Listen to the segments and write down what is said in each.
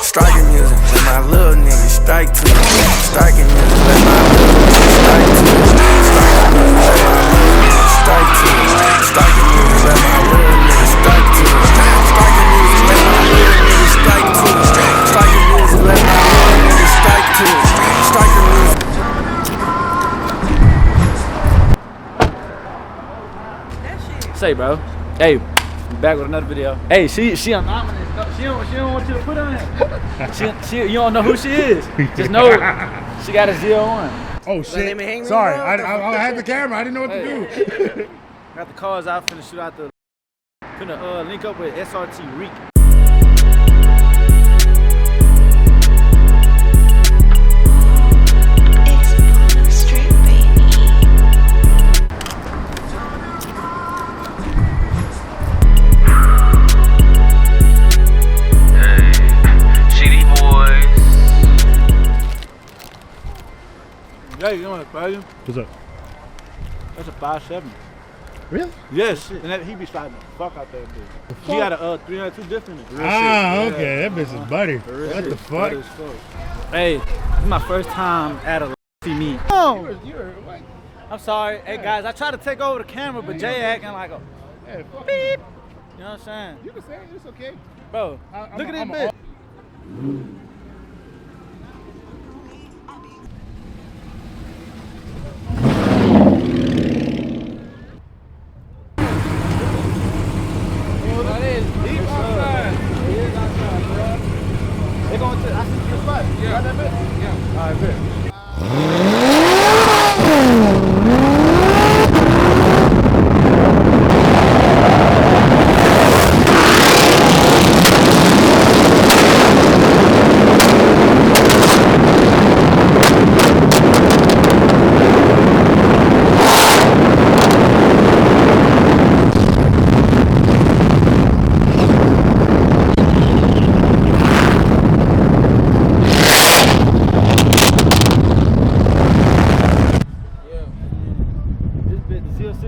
Striking music, let my little nigga strike to it. Striking music, let my little nigga strike to it. Striking music, let my little nigga strike to it. Striking music, let my little nigga strike to it. Striking music, let my little nigga strike to it. Striking music, let my little nigga strike to it. Striking music. Say, bro. Hey, back with another video. Hey, she anonymous. She don't want you to put on it. You don't know who she is. Just know she got a 01. Oh shit! Sorry, I had the camera. I didn't know what to do. Got the cars out. Finna shoot out the. Finna link up with Srtriqq. Hey, you know what, buddy? What's up? That's a 5.7. Really? Yes. And that, he be sliding the fuck out there, dude. He got a 302 different. Okay, that bitch is buddy. What the fuck? Hey, this is my first time at a meet. Oh, what? I'm sorry. Hey guys, I tried to take over the camera, but Jay acting like a beep. You know what I'm saying? You can say it. It's okay, bro. Look at this bitch. They're going to, I see the spot. Yeah. Right that bit? Yeah. All right, bet.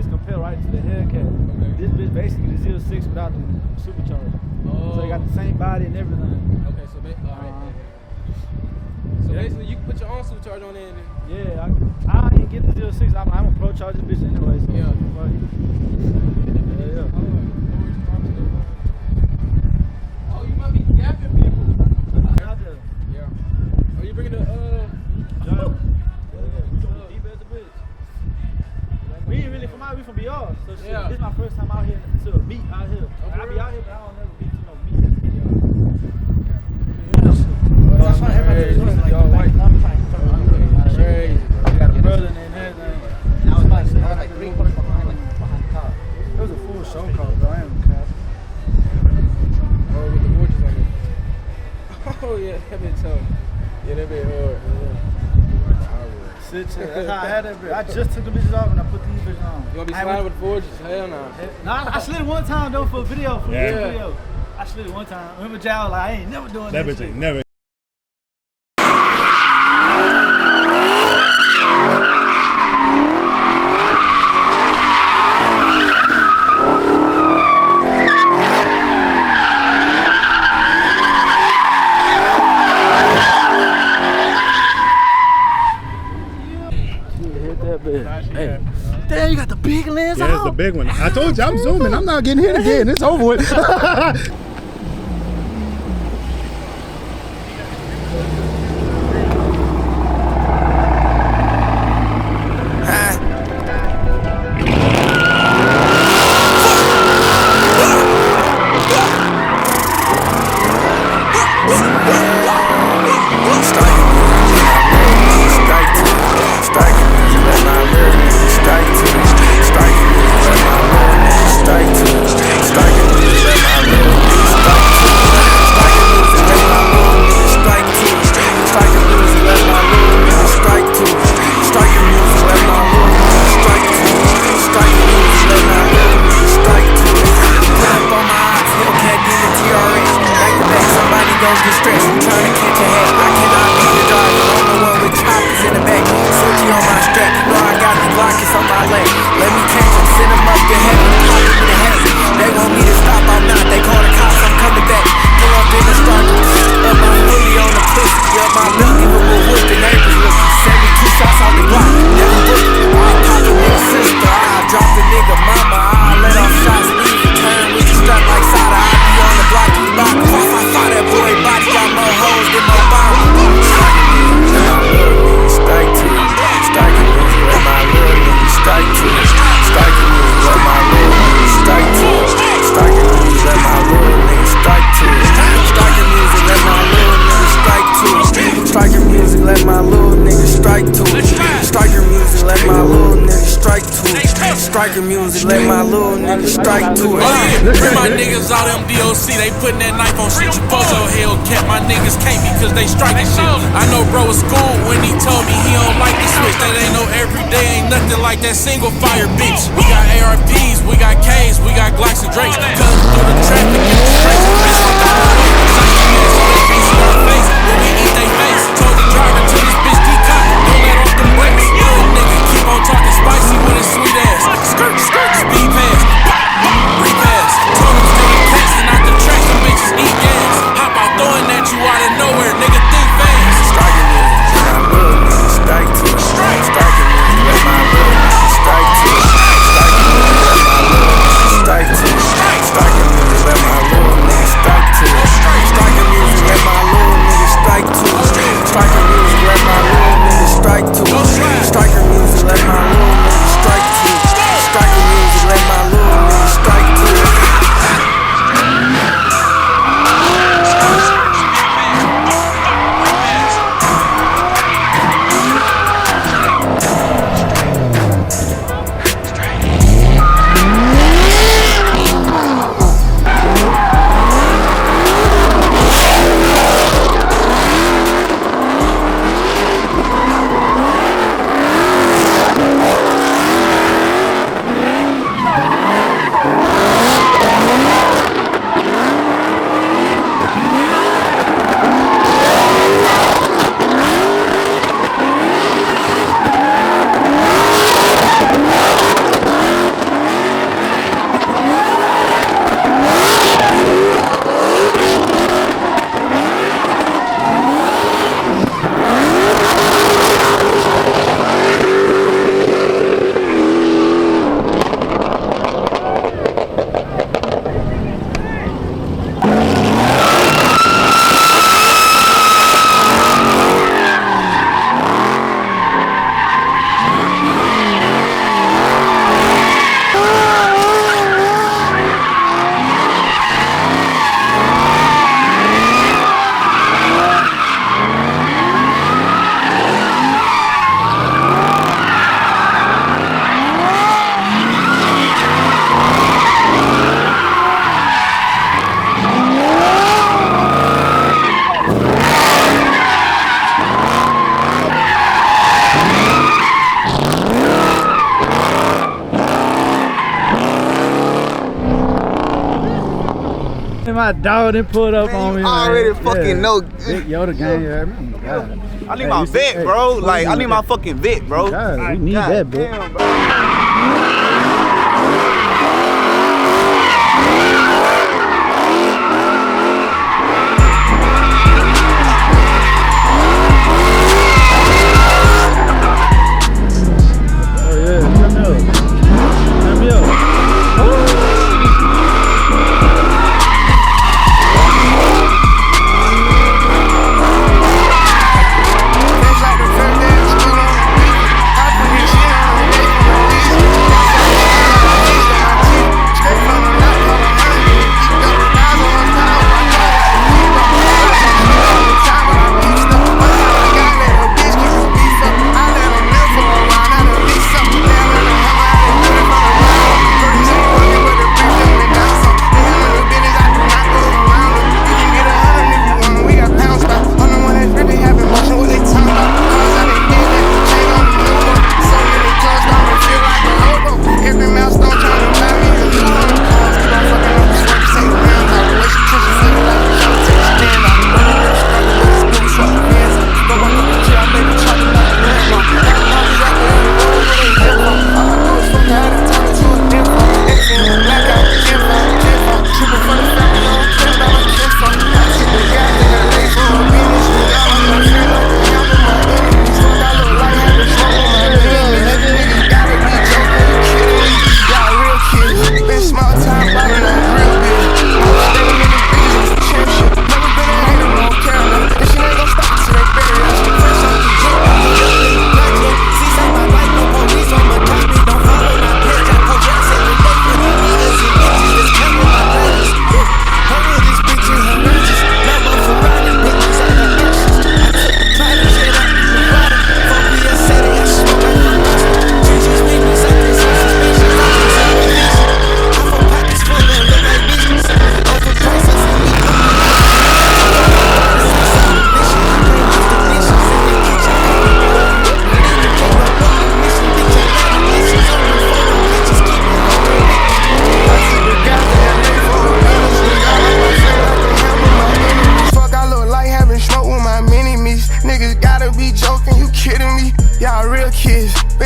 Compare right to the Hellcat. Okay. This bitch basically the 06 without the supercharger. Oh. So you got the same body and everything. Okay, so so basically you can put your own supercharger on there. Yeah, I ain't get the 06. I'm gonna pro charge this bitch anyway. So yeah. Oh, you might be gapping people. Yeah. Oh, you bringing the John. Deep as a bitch. We ain't really from out, we from BR, so shit, yeah. This is my first time out here to a meet out here. I be out here, but I don't never be to no meet. That's why everybody just y'all white. Crazy. You got a brother and everything. I was like 3 quarters behind the car. It was a full show car, bro. I ain't even cap. Oh, with the fortress on it. Oh yeah, that bit tough. Yeah, that bit hard. That's how I had that bitch. I just took the bitches off and I put these bitches on. You wanna be sliding with the forges? Hell no. Nah, I slid it one time though for a video. Video. I slid it one time. Remember Jay was like, I ain't never doing that. That bitch ain't never. Hey, damn, you got the big lens out? Yeah, it's the big one. I told you, I'm zooming. I'm not getting hit again. It's over with. Let me catch them, send them up to heaven, pop them in the head. They want me to stop, I'm not, they call the cops, I'm coming back. music, let my little nigga strike to it. Oh yeah, bring my niggas out MDOC, they putting that knife on shit. You post your Hellcat, my niggas can't be cause they striking shit. I know bro was school when he told me he don't like the switch. That ain't no everyday, ain't nothing like that single fire bitch. We got ARPs, we got K's, we got Glocks and Drakes. Cutting through the traffic in the streets, bitch on the way. Psychic ass so they can't see our face, but we eat they face. Told the driver to this bitch decop, don't let off the brakes. Little nigga keep on talking spicy with his sweet ass. Skirt, skirt, speed pass, repass. Told him stay in cats and not the tracks, them bitches eat gas. Hop out throwing at you out of nowhere, nigga think fast. Striking music, let my little nigga strike to it. Striking music, let my little nigga strike to it. Striking music, let my little nigga strike to it. Striking music, let my little nigga strike to it. Striking music, let my little nigga strike to it. Striking music, let my little nigga strike to it. Striking music, let my little nigga strike to it. Striking music, let my little nigga strike to it. My dog done pulled up on me, man. I already fucking know. Big Yoda gang, God. I need my vet, bro. Like, I need my fucking vet, bro. God, we need God that, bro. damn, bro.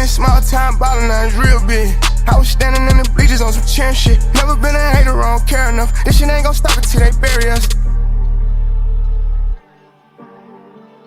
been small time ballin', now it's real big. I was standing in the bleachers on some cheering shit. Never been a hater, I don't care enough. This shit ain't gon' stop until they bury us.